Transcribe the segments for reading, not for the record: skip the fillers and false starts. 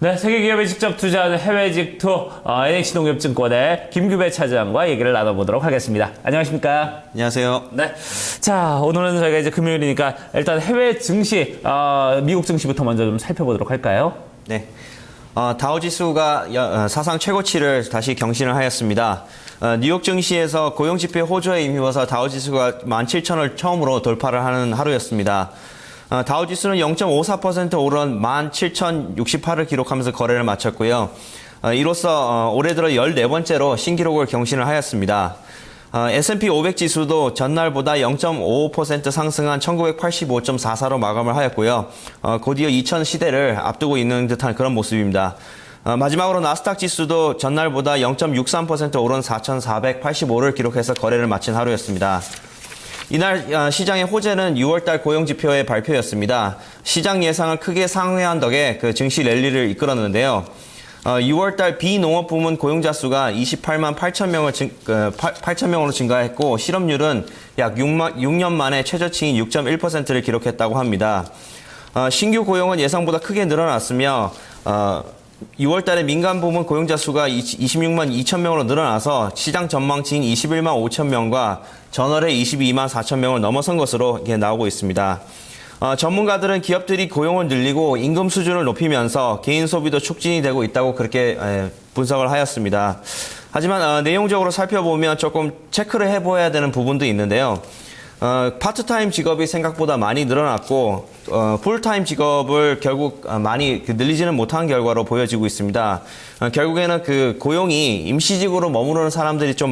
네, 세계기업에 직접 투자하는 해외 직투 NH농협증권의 김규배 차장과 얘기를 나눠보도록 하겠습니다. 안녕하십니까? 안녕하세요. 네. 자, 오늘은 저희가 이제 금요일이니까 일단 해외 증시, 미국 증시부터 먼저 좀 살펴보도록 할까요? 네. 다우지수가 사상 최고치를 다시 경신을 하였습니다. 뉴욕 증시에서 고용지표 호조에 힘입어서 다우지수가 17,000을 처음으로 돌파를 하는 하루였습니다. 다우지수는 0.54% 오른 17,068을 기록하면서 거래를 마쳤고요. 이로써 올해 들어 14번째로 신기록을 경신을 하였습니다. S&P 500 지수도 전날보다 0.55% 상승한 1985.44로 마감을 하였고요. 곧이어 2000 시대를 앞두고 있는 듯한 그런 모습입니다. 마지막으로 나스닥 지수도 전날보다 0.63% 오른 4485를 기록해서 거래를 마친 하루였습니다. 이날 시장의 호재는 6월달 고용지표의 발표였습니다. 시장 예상을 크게 상회한 덕에 그 증시 랠리를 이끌었는데요. 6월달 비농업 부문 고용자 수가 28만 8천 명을 8천 명으로 증가했고 실업률은 약 6년 만에 최저치인 6.1%를 기록했다고 합니다. 신규 고용은 예상보다 크게 늘어났으며 6월달에 민간 부문 고용자 수가 26만 2천 명으로 늘어나서 시장 전망치인 21만 5천 명과 전월의 22만 4천 명을 넘어선 것으로 이렇게 나오고 있습니다. 전문가들은 기업들이 고용을 늘리고 임금 수준을 높이면서 개인 소비도 촉진이 되고 있다고 그렇게 분석을 하였습니다. 하지만 내용적으로 살펴보면 조금 체크를 해봐야 되는 부분도 있는데요. 파트타임 직업이 생각보다 많이 늘어났고 풀타임 직업을 결국 많이 늘리지는 못한 결과로 보여지고 있습니다. 결국에는 그 고용이 임시직으로 머무르는 사람들이 좀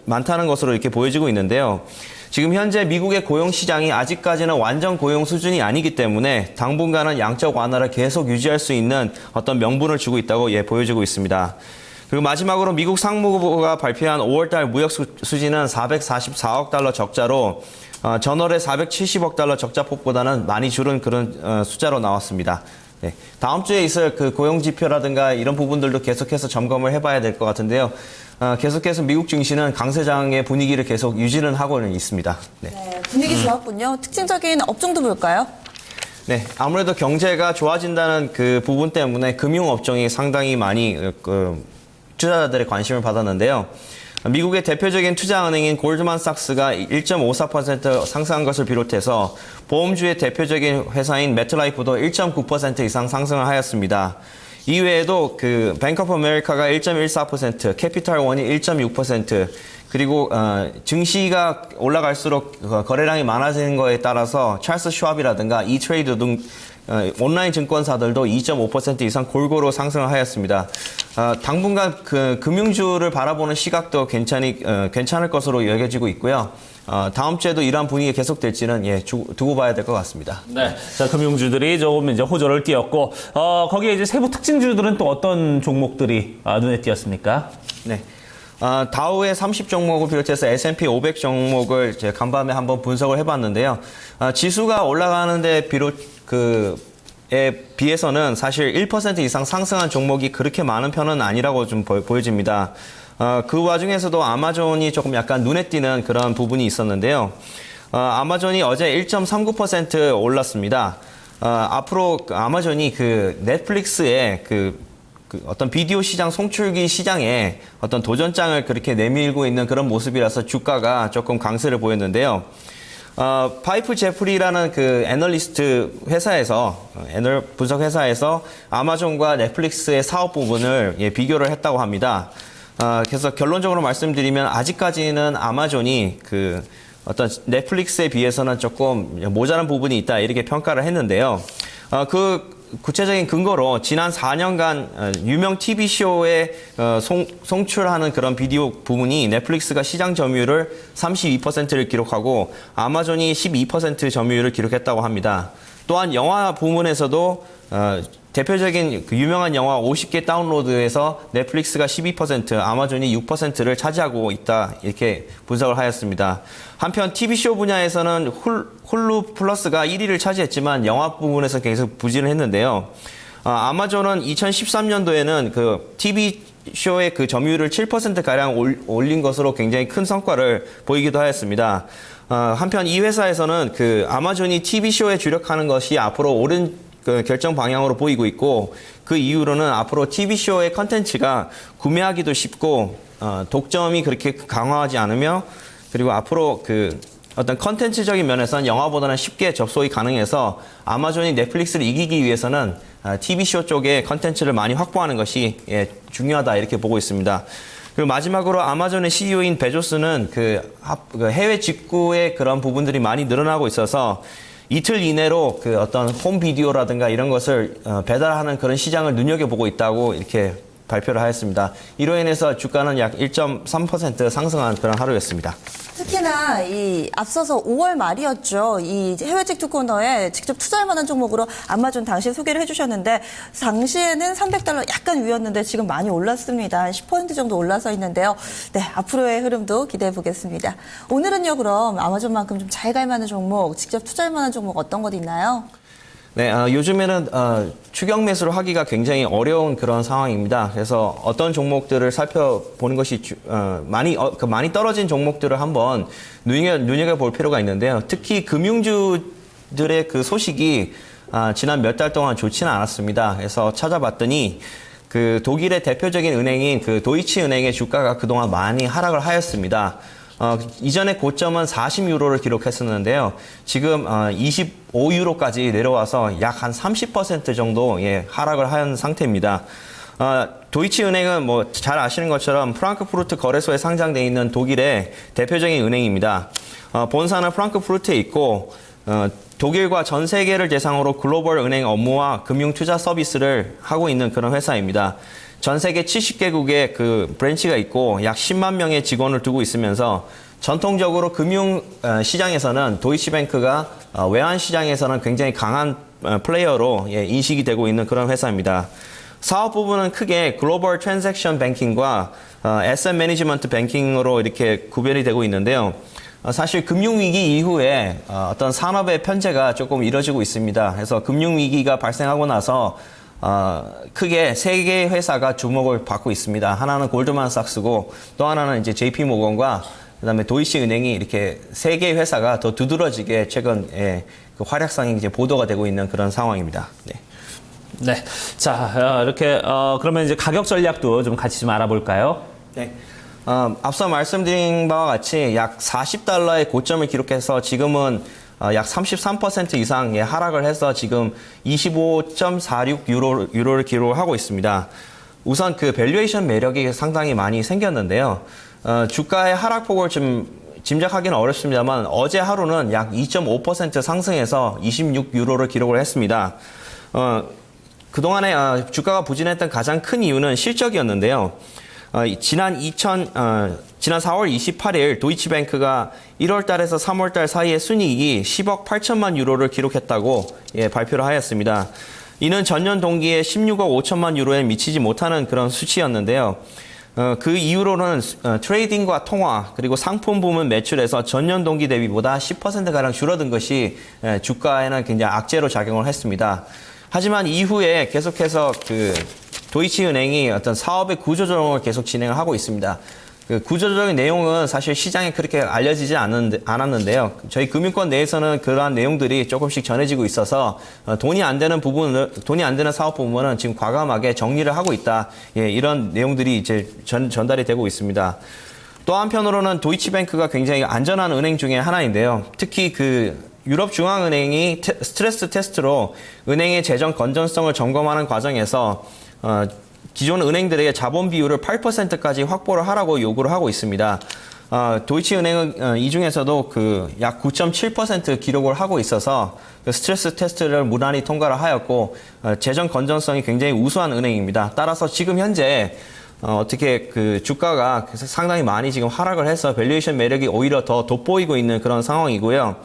많다는 것으로 이렇게 보여지고 있는데요. 지금 현재 미국의 고용 시장이 아직까지는 완전 고용 수준이 아니기 때문에 당분간은 양적 완화를 계속 유지할 수 있는 어떤 명분을 주고 있다고 보여지고 있습니다. 그리고 마지막으로 미국 상무부가 발표한 5월달 무역 수지는 444억 달러 적자로 전월의 470억 달러 적자폭보다는 많이 줄은 그런 숫자로 나왔습니다. 네. 다음 주에 있을 그 고용 지표라든가 이런 부분들도 계속해서 점검을 해봐야 될 것 같은데요. 계속해서 미국 증시는 강세장의 분위기를 계속 유지는 하고는 있습니다. 네. 네, 분위기 좋았군요. 특징적인 업종도 볼까요? 네, 아무래도 경제가 좋아진다는 그 부분 때문에 금융업종이 상당히 많이 투자자들의 관심을 받았는데요. 미국의 대표적인 투자은행인 골드만삭스가 1.54% 상승한 것을 비롯해서 보험주의 대표적인 회사인 메트라이프도 1.9% 이상 상승을 하였습니다. 이외에도 그 뱅크 오브 아메리카가 1.14%, 캐피탈원이 1.6%, 그리고 증시가 올라갈수록 거래량이 많아지는 거에 따라서 찰스 슈왑이라든가 이트레이드 등 온라인 증권사들도 2.5% 이상 골고루 상승을 하였습니다. 당분간 그 금융주를 바라보는 시각도 괜찮을 것으로 여겨지고 있고요. 다음 주에도 이러한 분위기 계속될지는 두고 봐야 될 것 같습니다. 네. 자, 금융주들이 조금 이제 호조를 띄었고, 거기에 이제 세부 특징주들은 또 어떤 종목들이 눈에 띄었습니까? 네. 다우의 30 종목을 비롯해서 S&P 500 종목을 제가 간밤에 한번 분석을 해봤는데요. 지수가 올라가는데 비해서는 사실 1% 이상 상승한 종목이 그렇게 많은 편은 아니라고 좀 보여집니다. 그 와중에서도 아마존이 조금 약간 눈에 띄는 그런 부분이 있었는데요. 아마존이 어제 1.39% 올랐습니다. 앞으로 아마존이 그 넷플릭스의 어떤 비디오 시장 송출기 시장에 어떤 도전장을 그렇게 내밀고 있는 그런 모습이라서 주가가 조금 강세를 보였는데요. 파이프 제프리라는 그 애널리스트 회사에서, 분석 회사에서 아마존과 넷플릭스의 사업 부분을 비교를 했다고 합니다. 그래서 결론적으로 말씀드리면 아직까지는 아마존이 어떤 넷플릭스에 비해서는 조금 모자란 부분이 있다 이렇게 평가를 했는데요. 구체적인 근거로 지난 4년간 유명 TV쇼에 송출하는 그런 비디오 부분이 넷플릭스가 시장 점유율을 32%를 기록하고 아마존이 12% 점유율을 기록했다고 합니다. 또한 영화 부문에서도 대표적인 유명한 영화 50개 다운로드에서 넷플릭스가 12%, 아마존이 6%를 차지하고 있다 이렇게 분석을 하였습니다. 한편 TV쇼 분야에서는 훌루 플러스가 1위를 차지했지만 영화 부분에서 계속 부진을 했는데요. 아마존은 2013년도에는 그 TV쇼의 그 점유율을 7%가량 올린 것으로 굉장히 큰 성과를 보이기도 하였습니다. 한편 이 회사에서는 그 아마존이 TV쇼에 주력하는 것이 앞으로 그 결정 방향으로 보이고 있고 그 이후로는 앞으로 TV쇼의 컨텐츠가 구매하기도 쉽고 독점이 그렇게 강화하지 않으며 그리고 앞으로 그 어떤 컨텐츠적인 면에서는 영화보다는 쉽게 접속이 가능해서 아마존이 넷플릭스를 이기기 위해서는 TV쇼 쪽에 컨텐츠를 많이 확보하는 것이 중요하다 이렇게 보고 있습니다. 그리고 마지막으로 아마존의 CEO인 베조스는 그 해외 직구의 그런 부분들이 많이 늘어나고 있어서 이틀 이내로 그 어떤 홈 비디오라든가 이런 것을 배달하는 그런 시장을 눈여겨보고 있다고 이렇게 발표를 하였습니다. 이로 인해서 주가는 약 1.3% 상승한 그런 하루였습니다. 특히나 이 앞서서 5월 말이었죠. 이 해외직 투코너에 직접 투자할 만한 종목으로 아마존 당시 소개를 해주셨는데 당시에는 $300 약간 위였는데 지금 많이 올랐습니다. 한 10% 정도 올라서 있는데요. 네, 앞으로의 흐름도 기대해 보겠습니다. 오늘은요, 그럼 아마존만큼 좀 잘 갈 만한 종목, 직접 투자할 만한 종목 어떤 것 있나요? 네, 요즘에는 추격 매수를 하기가 굉장히 어려운 그런 상황입니다. 그래서 어떤 종목들을 살펴보는 것이 많이 떨어진 종목들을 한번 눈여겨볼 필요가 있는데요. 특히 금융주들의 그 소식이 지난 몇 달 동안 좋지는 않았습니다. 그래서 찾아봤더니 그 독일의 대표적인 은행인 그 도이치은행의 주가가 그동안 많이 하락을 하였습니다. 이전에 고점은 40유로를 기록했었는데요. 지금 25유로까지 내려와서 약 한 30% 정도 하락을 한 상태입니다. 도이치은행은 뭐 잘 아시는 것처럼 프랑크푸르트 거래소에 상장되어 있는 독일의 대표적인 은행입니다. 본사는 프랑크푸르트에 있고 독일과 전 세계를 대상으로 글로벌 은행 업무와 금융 투자 서비스를 하고 있는 그런 회사입니다. 전 세계 70개국에 그 브랜치가 있고 약 10만 명의 직원을 두고 있으면서 전통적으로 금융 시장에서는 도이치뱅크가 외환 시장에서는 굉장히 강한 플레이어로 인식이 되고 있는 그런 회사입니다. 사업 부분은 크게 글로벌 트랜잭션 뱅킹과 에셋 매니지먼트 뱅킹으로 이렇게 구별이 되고 있는데요. 사실 금융위기 이후에 어떤 산업의 편제가 조금 이뤄지고 있습니다. 그래서 금융위기가 발생하고 나서 크게 세 개의 회사가 주목을 받고 있습니다. 하나는 골드만삭스고 또 하나는 이제 JP모건과 그다음에 도이치은행이 이렇게 세 개의 회사가 더 두드러지게 최근 그 활약상이 이제 보도가 되고 있는 그런 상황입니다. 네. 네. 자, 이렇게, 그러면 이제 가격 전략도 좀 같이 좀 알아볼까요? 네. 앞서 말씀드린 바와 같이 약 $40의 고점을 기록해서 지금은 약 33% 이상 하락을 해서 지금 25.46유로를 기록하고 있습니다. 우선 그 밸류에이션 매력이 상당히 많이 생겼는데요. 주가의 하락폭을 좀 짐작하기는 어렵습니다만 어제 하루는 약 2.5% 상승해서 26유로를 기록을 했습니다. 그동안에 주가가 부진했던 가장 큰 이유는 실적이었는데요. 지난 4월 28일 도이치뱅크가 1월 달에서 3월 달 사이에 순이익이 10억 8천만 유로를 기록했다고 발표를 하였습니다. 이는 전년 동기에 16억 5천만 유로에 미치지 못하는 그런 수치였는데요. 그 이후로는 트레이딩과 통화 그리고 상품 부문 매출에서 전년 동기 대비보다 10%가량 줄어든 것이 주가에는 굉장히 악재로 작용을 했습니다. 하지만 이후에 계속해서 그 도이치은행이 어떤 사업의 구조조정을 계속 진행을 하고 있습니다. 그 구조조정의 내용은 사실 시장에 그렇게 알려지지 않았는데요. 저희 금융권 내에서는 그러한 내용들이 조금씩 전해지고 있어서 돈이 안 되는 사업 부분은 지금 과감하게 정리를 하고 있다. 이런 내용들이 이제 전달이 되고 있습니다. 또 한편으로는 도이치뱅크가 굉장히 안전한 은행 중에 하나인데요. 특히 그 유럽중앙은행이 스트레스 테스트로 은행의 재정 건전성을 점검하는 과정에서 기존 은행들에게 자본 비율을 8%까지 확보를 하라고 요구를 하고 있습니다. 도이치은행은 이 중에서도 그 약 9.7% 기록을 하고 있어서 그 스트레스 테스트를 무난히 통과를 하였고 재정 건전성이 굉장히 우수한 은행입니다. 따라서 지금 현재 어떻게 그 주가가 상당히 많이 지금 하락을 해서 밸류에이션 매력이 오히려 더 돋보이고 있는 그런 상황이고요.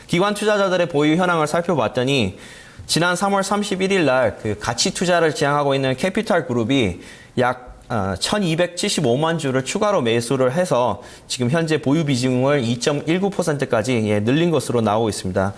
기관 투자자들의 보유 현황을 살펴봤더니 지난 3월 31일 날 그 가치 투자를 지향하고 있는 캐피탈 그룹이 약 1275만 주를 추가로 매수를 해서 지금 현재 보유 비중을 2.19%까지 늘린 것으로 나오고 있습니다.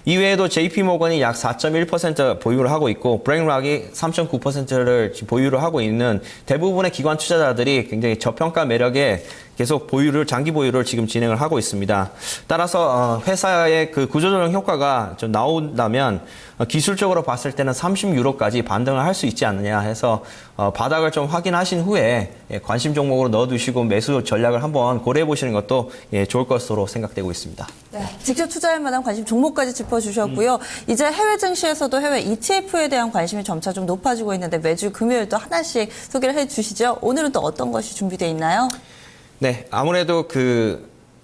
이외에도 JP모건이 약 4.1% 보유를 하고 있고 브랭락이 3.9%를 보유를 하고 있는 대부분의 기관 투자자들이 굉장히 저평가 매력에 계속 장기 보유를 지금 진행을 하고 있습니다. 따라서 회사의 그 구조조정 효과가 좀 나온다면 기술적으로 봤을 때는 30유로까지 반등을 할 수 있지 않느냐 해서 바닥을 좀 확인하신 후에 관심 종목으로 넣어두시고 매수 전략을 한번 고려해 보시는 것도 좋을 것으로 생각되고 있습니다. 네, 직접 투자할 만한 관심 종목까지 짚어주셨고요. 이제 해외 증시에서도 해외 ETF에 대한 관심이 점차 좀 높아지고 있는데 매주 금요일 또 하나씩 소개를 해주시죠. 오늘은 또 어떤 것이 준비되어 있나요? 네, 아무래도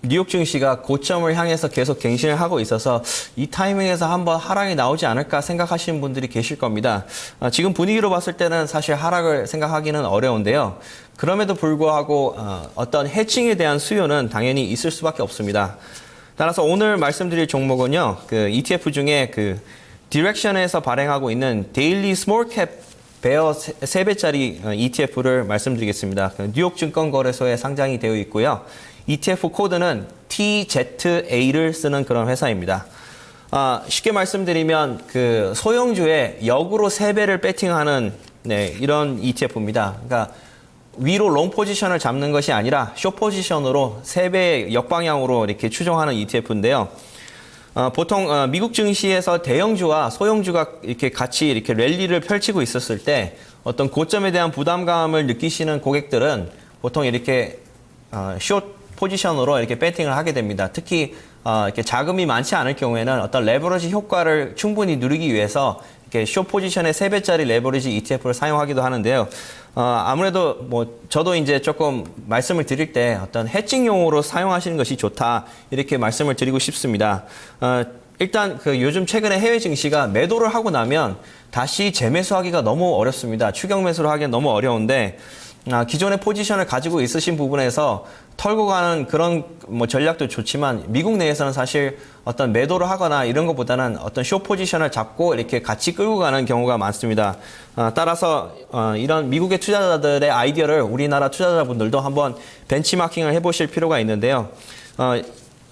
뉴욕 증시가 고점을 향해서 계속 갱신을 하고 있어서 이 타이밍에서 한번 하락이 나오지 않을까 생각하시는 분들이 계실 겁니다. 지금 분위기로 봤을 때는 사실 하락을 생각하기는 어려운데요. 그럼에도 불구하고 어떤 해칭에 대한 수요는 당연히 있을 수밖에 없습니다. 따라서 오늘 말씀드릴 종목은요, ETF 중에 디렉션에서 발행하고 있는 데일리 스몰캡 베어 3배짜리 ETF를 말씀드리겠습니다. 뉴욕 증권거래소에 상장이 되어 있고요. ETF 코드는 TZA를 쓰는 그런 회사입니다. 쉽게 말씀드리면 소형주에 역으로 3배를 배팅하는 이런 ETF입니다. 그러니까 위로 롱 포지션을 잡는 것이 아니라 숏 포지션으로 3배 역방향으로 이렇게 추종하는 ETF인데요. 보통 미국 증시에서 대형주와 소형주가 이렇게 같이 이렇게 랠리를 펼치고 있었을 때 어떤 고점에 대한 부담감을 느끼시는 고객들은 보통 이렇게 숏 포지션으로 이렇게 배팅을 하게 됩니다. 특히 이렇게 자금이 많지 않을 경우에는 어떤 레버리지 효과를 충분히 누리기 위해서 이렇게 숏 포지션의 3배짜리 레버리지 ETF를 사용하기도 하는데요. 아무래도 저도 이제 조금 말씀을 드릴 때 어떤 해칭용으로 사용하시는 것이 좋다 이렇게 말씀을 드리고 싶습니다. 일단 요즘 최근에 해외 증시가 매도를 하고 나면 다시 재매수하기가 너무 어렵습니다. 추격 매수를 하기는 너무 어려운데 기존의 포지션을 가지고 있으신 부분에서 털고 가는 그런 전략도 좋지만 미국 내에서는 사실 어떤 매도를 하거나 이런 것보다는 어떤 숏 포지션을 잡고 이렇게 같이 끌고 가는 경우가 많습니다. 따라서 이런 미국의 투자자들의 아이디어를 우리나라 투자자분들도 한번 벤치마킹을 해보실 필요가 있는데요.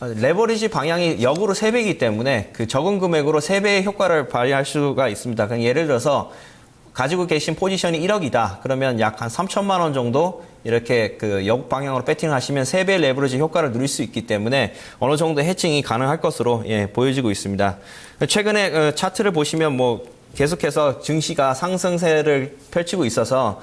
레버리지 방향이 역으로 3배이기 때문에 적은 금액으로 3배의 효과를 발휘할 수가 있습니다. 그냥 예를 들어서 가지고 계신 포지션이 1억이다. 그러면 약 한 3천만 원 정도 이렇게 역 방향으로 배팅을 하시면 3배 레버리지 효과를 누릴 수 있기 때문에 어느 정도 해칭이 가능할 것으로 보여지고 있습니다. 최근에 차트를 보시면 계속해서 증시가 상승세를 펼치고 있어서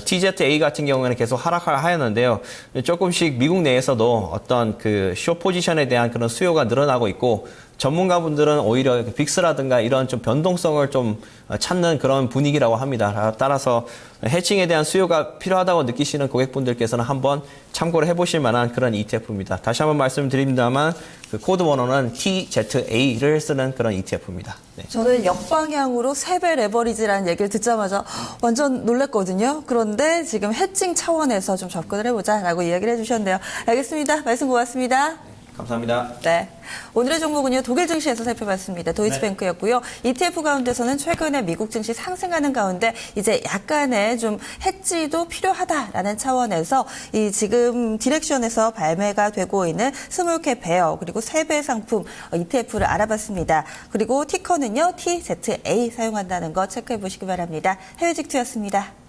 TZA 같은 경우에는 계속 하락을 하였는데요. 조금씩 미국 내에서도 어떤 숏 포지션에 대한 그런 수요가 늘어나고 있고 전문가분들은 오히려 빅스라든가 이런 좀 변동성을 좀 찾는 그런 분위기라고 합니다. 따라서 해칭에 대한 수요가 필요하다고 느끼시는 고객분들께서는 한번 참고를 해보실 만한 그런 ETF입니다. 다시 한번 말씀드립니다만 코드 번호는 TZA를 쓰는 그런 ETF입니다. 네. 저는 역방향으로 3배 레버리지라는 얘기를 듣자마자 완전 놀랐거든요. 그런데 지금 해칭 차원에서 좀 접근을 해보자라고 이야기를 해주셨네요. 알겠습니다. 말씀 고맙습니다. 감사합니다. 네. 오늘의 종목은요, 독일 증시에서 살펴봤습니다. 도이치뱅크였고요. ETF 가운데서는 최근에 미국 증시 상승하는 가운데 이제 약간의 좀 해지도 필요하다라는 차원에서 이 지금 디렉션에서 발매가 되고 있는 스몰캡 베어 그리고 3배 상품 ETF를 알아봤습니다. 그리고 티커는요, TZA 사용한다는 거 체크해 보시기 바랍니다. 해외직투였습니다.